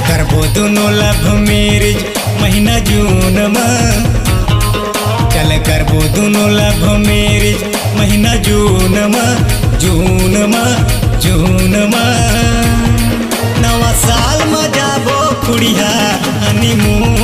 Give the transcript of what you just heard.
करबो दोनों love marriage महीना जून में। चल करबो दोनों लव मैरिज महीना जून में, जून में, जून में। नवा साल में जाबो कुड़िया हनीमून